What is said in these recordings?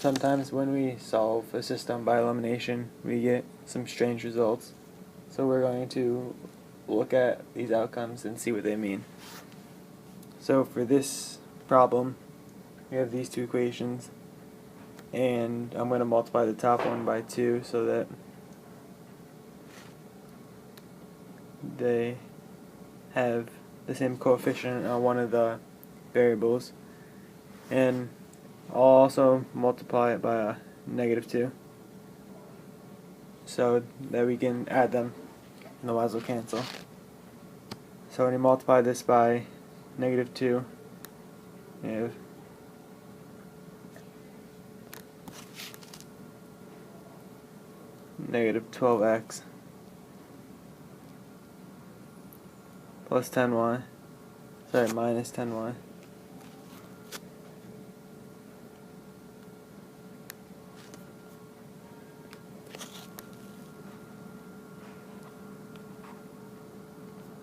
Sometimes when we solve a system by elimination, we get some strange results. So we're going to look at these outcomes and see what they mean. So for this problem, we have these two equations, and I'm going to multiply the top one by 2 so that they have the same coefficient on one of the variables, and I'll also multiply it by a -2 so that we can add them and the y's will cancel. So when you multiply this by -2, you have -12x plus 10y, sorry, minus 10y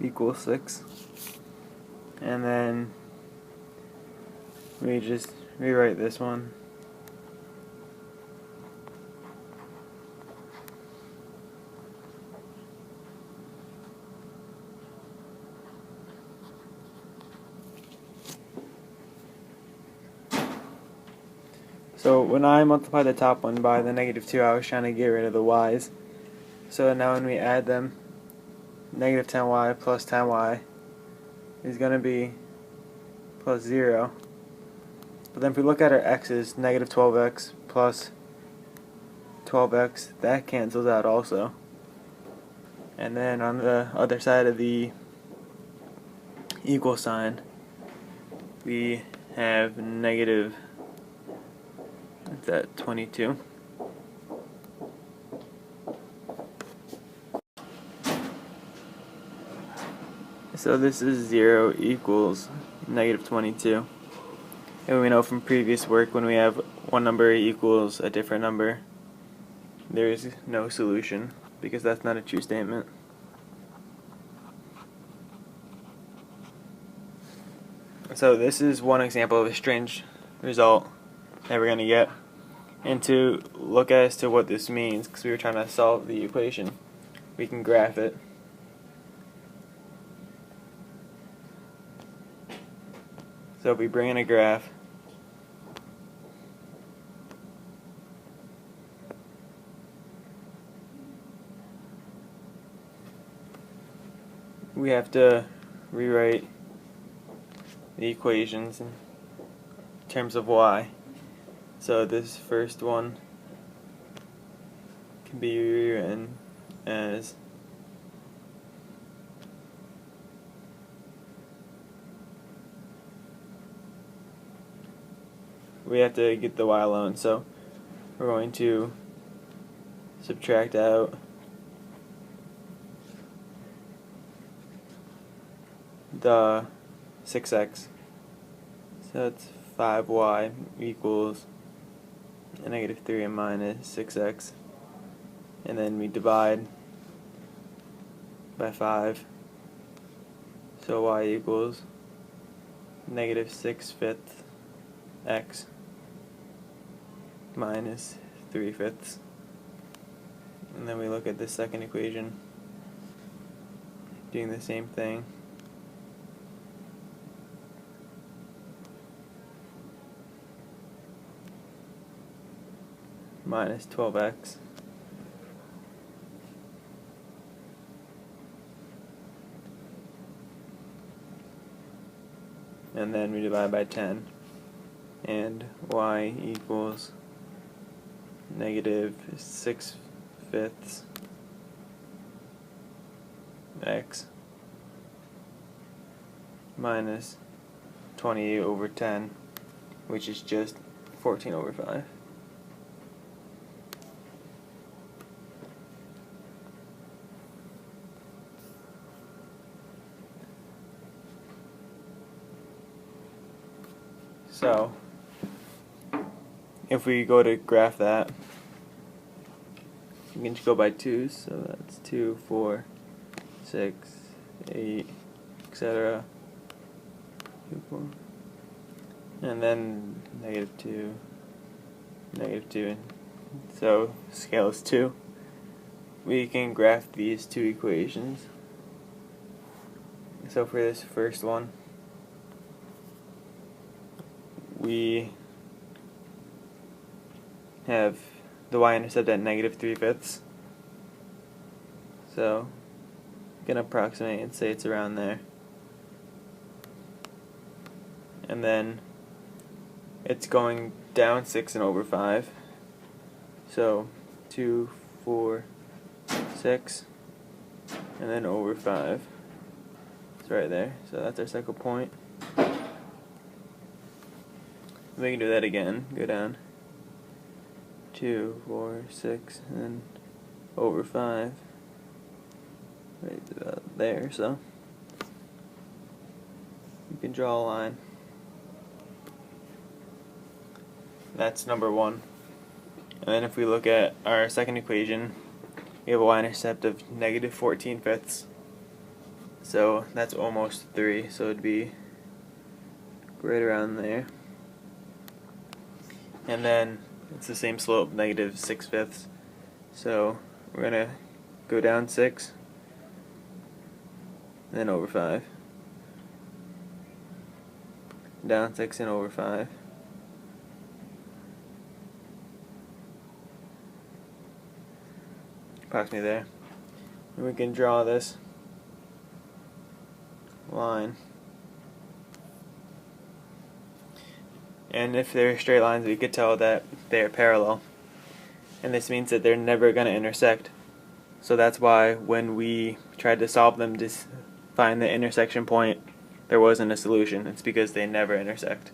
equals 6. And then we just rewrite this one. So when I multiply the top one by the -2, I was trying to get rid of the y's. So now when we add them, -10y plus 10y is going to be plus 0. But then if we look at our x's, -12x plus 12x, that cancels out also. And then on the other side of the equal sign, we have negative, what's that, 22. So this is 0 equals -22. And we know from previous work, when we have one number equals a different number, there is no solution because that's not a true statement. So this is one example of a strange result that we're going to get. And to look as to what this means, because we were trying to solve the equation, we can graph it. So if we bring in a graph, we have to rewrite the equations in terms of y. So this first one can be rewritten as we have to get the y alone, so we're going to subtract out the 6x, so it's 5y equals a -3 and minus 6x, and then we divide by 5, so y equals -6/5 x minus 3/5. And then we look at the second equation, doing the same thing. Minus 12x and then we divide by 10, and y equals -6/5 x minus 28/10, which is just 14/5. So if we go to graph that, we can just go by 2s, so that's 2, 4, 6, 8, etc. And then -2, -2. So scale is 2. We can graph these two equations. So for this first one, we have the y-intercept at -3/5. So we can approximate and say it's around there. And then it's going down 6 and over 5. So 2, 4, 6, and then over 5. It's right there. So that's our second point. We can do that again. Go down 2, 4, 6, and then over 5. Right about there. So you can draw a line. That's number 1. And then if we look at our second equation, we have a y-intercept of -14/5. So that's almost 3, so it'd be right around there. And then it's the same slope, -6/5. So we're going to go down 6, and then over 5. Down 6 and over 5. Approximately there. And we can draw this line. And if they're straight lines, we could tell that they're parallel. And this means that they're never going to intersect. So that's why when we tried to solve them to find the intersection point, there wasn't a solution. It's because they never intersect.